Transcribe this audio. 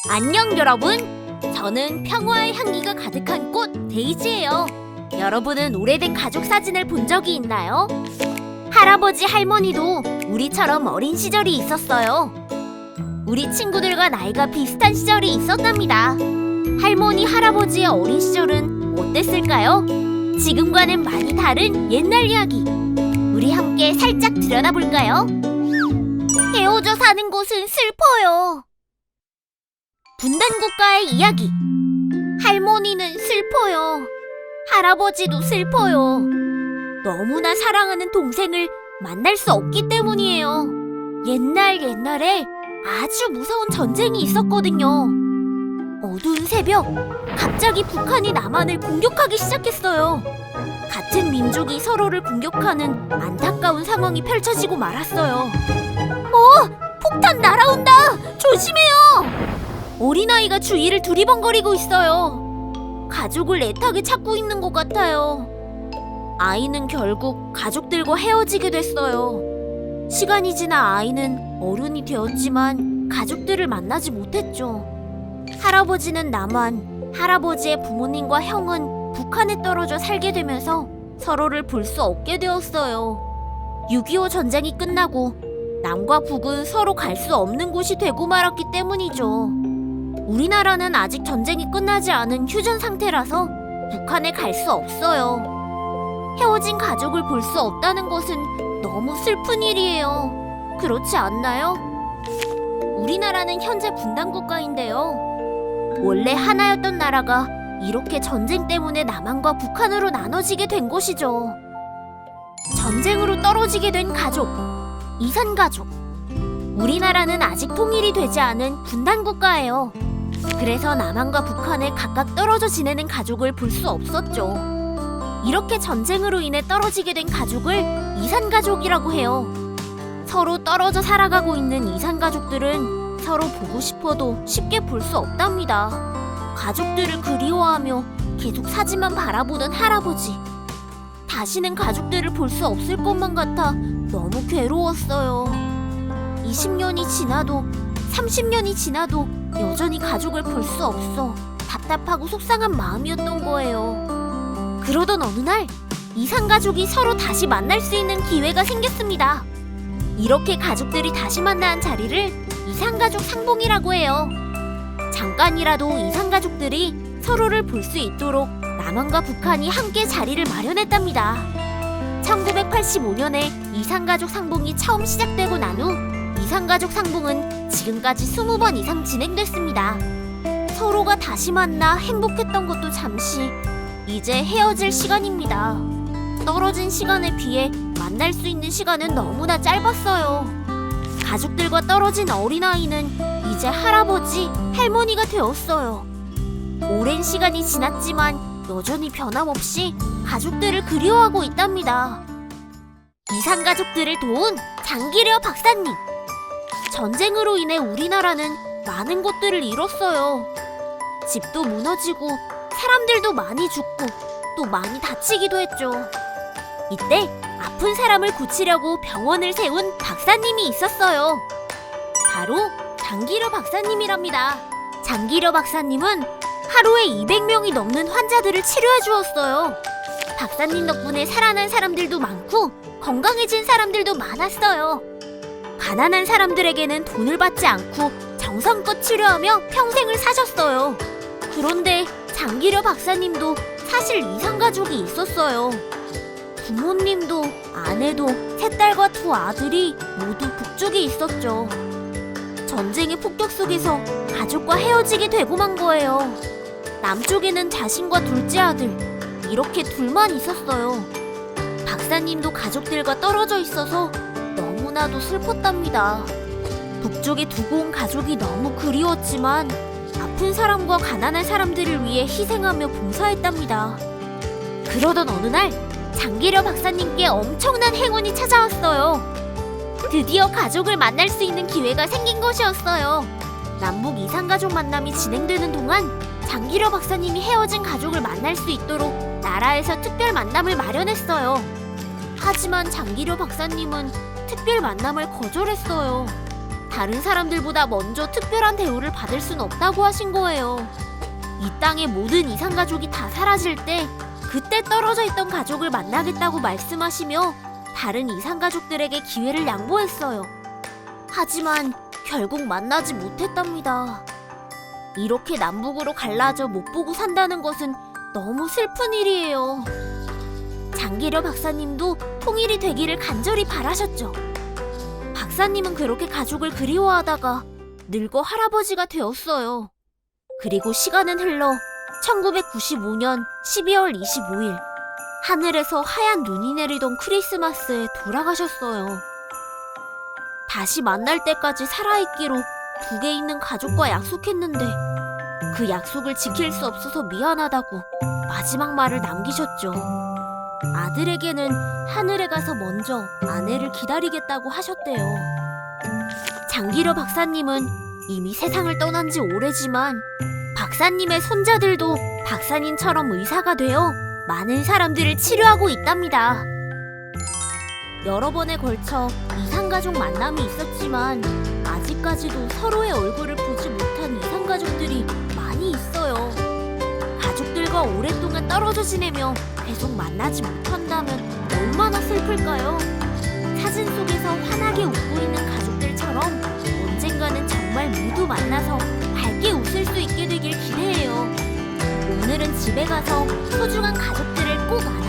안녕 여러분! 저는 평화의 향기가 가득한 꽃 데이지예요. 여러분은 오래된 가족 사진을 본 적이 있나요? 할아버지 할머니도 우리처럼 어린 시절이 있었어요. 우리 친구들과 나이가 비슷한 시절이 있었답니다. 할머니 할아버지의 어린 시절은 어땠을까요? 지금과는 많이 다른 옛날 이야기. 우리 함께 살짝 들여다볼까요? 헤어져 사는 곳은 슬퍼요. 분단국가의 이야기. 할머니는 슬퍼요. 할아버지도 슬퍼요. 너무나 사랑하는 동생을 만날 수 없기 때문이에요. 옛날에 아주 무서운 전쟁이 있었거든요. 어두운 새벽, 갑자기 북한이 남한을 공격하기 시작했어요. 같은 민족이 서로를 공격하는 안타까운 상황이 펼쳐지고 말았어요. 폭탄 날아온다! 조심해요! 어린아이가 주위를 두리번거리고 있어요. 가족을 애타게 찾고 있는 것 같아요. 아이는 결국 가족들과 헤어지게 됐어요. 시간이 지나 아이는 어른이 되었지만 가족들을 만나지 못했죠. 할아버지는 남한, 할아버지의 부모님과 형은 북한에 떨어져 살게 되면서 서로를 볼 수 없게 되었어요. 6.25 전쟁이 끝나고 남과 북은 서로 갈 수 없는 곳이 되고 말았기 때문이죠. 우리나라는 아직 전쟁이 끝나지 않은 휴전 상태라서 북한에 갈 수 없어요. 헤어진 가족을 볼 수 없다는 것은 너무 슬픈 일이에요. 그렇지 않나요? 우리나라는 현재 분단국가인데요. 원래 하나였던 나라가 이렇게 전쟁 때문에 남한과 북한으로 나눠지게 된 것이죠. 전쟁으로 떨어지게 된 가족, 이산가족. 우리나라는 아직 통일이 되지 않은 분단국가예요. 그래서 남한과 북한에 각각 떨어져 지내는 가족을 볼 수 없었죠. 이렇게 전쟁으로 인해 떨어지게 된 가족을 이산가족이라고 해요. 서로 떨어져 살아가고 있는 이산가족들은 서로 보고 싶어도 쉽게 볼 수 없답니다. 가족들을 그리워하며 계속 사진만 바라보던 할아버지. 다시는 가족들을 볼 수 없을 것만 같아 너무 괴로웠어요. 20년이 지나도 30년이 지나도 여전히 가족을 볼 수 없어 답답하고 속상한 마음이었던 거예요. 그러던 어느 날 이산가족이 서로 다시 만날 수 있는 기회가 생겼습니다. 이렇게 가족들이 다시 만난 자리를 이산가족 상봉이라고 해요. 잠깐이라도 이산가족들이 서로를 볼 수 있도록 남한과 북한이 함께 자리를 마련했답니다. 1985년에 이산가족 상봉이 처음 시작되고 난 후 이산가족 상봉은 지금까지 20번 이상 진행됐습니다. 서로가 다시 만나 행복했던 것도 잠시, 이제 헤어질 시간입니다. 떨어진 시간에 비해 만날 수 있는 시간은 너무나 짧았어요. 가족들과 떨어진 어린아이는 이제 할아버지, 할머니가 되었어요. 오랜 시간이 지났지만 여전히 변함없이 가족들을 그리워하고 있답니다. 이산가족들을 도운 장기려 박사님. 전쟁으로 인해 우리나라는 많은 것들을 잃었어요. 집도 무너지고 사람들도 많이 죽고 또 많이 다치기도 했죠. 이때 아픈 사람을 고치려고 병원을 세운 박사님이 있었어요. 바로 장기려 박사님이랍니다. 장기려 박사님은 하루에 200명이 넘는 환자들을 치료해 주었어요. 박사님 덕분에 살아난 사람들도 많고 건강해진 사람들도 많았어요. 가난한 사람들에게는 돈을 받지 않고 정성껏 치료하며 평생을 사셨어요. 그런데 장기려 박사님도 사실 이산가족이 있었어요. 부모님도 아내도 세 딸과 두 아들이 모두 북쪽에 있었죠. 전쟁의 폭격 속에서 가족과 헤어지게 되고 만 거예요. 남쪽에는 자신과 둘째 아들, 이렇게 둘만 있었어요. 박사님도 가족들과 떨어져 있어서 너무나도 슬펐답니다. 북쪽에 두고 온 가족이 너무 그리웠지만 아픈 사람과 가난한 사람들을 위해 희생하며 봉사했답니다. 그러던 어느 날 장기려 박사님께 엄청난 행운이 찾아왔어요. 드디어 가족을 만날 수 있는 기회가 생긴 것이었어요. 남북 이산가족 만남이 진행되는 동안 장기려 박사님이 헤어진 가족을 만날 수 있도록 나라에서 특별 만남을 마련했어요. 하지만 장기려 박사님은 특별 만남을 거절했어요. 다른 사람들보다 먼저 특별한 대우를 받을 순 없다고 하신 거예요. 이 땅의 모든 이산가족이 다 사라질 때 그때 떨어져 있던 가족을 만나겠다고 말씀하시며 다른 이산가족들에게 기회를 양보했어요. 하지만 결국 만나지 못했답니다. 이렇게 남북으로 갈라져 못 보고 산다는 것은 너무 슬픈 일이에요. 장기려 박사님도 통일이 되기를 간절히 바라셨죠. 박사님은 그렇게 가족을 그리워하다가 늙어 할아버지가 되었어요. 그리고 시간은 흘러 1995년 12월 25일 하늘에서 하얀 눈이 내리던 크리스마스에 돌아가셨어요. 다시 만날 때까지 살아있기로 북에 있는 가족과 약속했는데 그 약속을 지킬 수 없어서 미안하다고 마지막 말을 남기셨죠. 아들에게는 하늘에 가서 먼저 아내를 기다리겠다고 하셨대요. 장기려 박사님은 이미 세상을 떠난 지 오래지만 박사님의 손자들도 박사님처럼 의사가 되어 많은 사람들을 치료하고 있답니다. 여러 번에 걸쳐 이산가족 만남이 있었지만 아직까지도 서로의 얼굴을 보지 못한 이산가족들이 많이 있어요. 가족들과 오랫동안 떨어져 지내며 계속 만나지 못한다면 얼마나 슬플까요? 사진 속에서 환하게 웃고 있는 가족들처럼 언젠가는 정말 모두 만나서 밝게 웃을 수 있게 되길 기대해요. 오늘은 집에 가서 소중한 가족들을 꼭 안아주세요.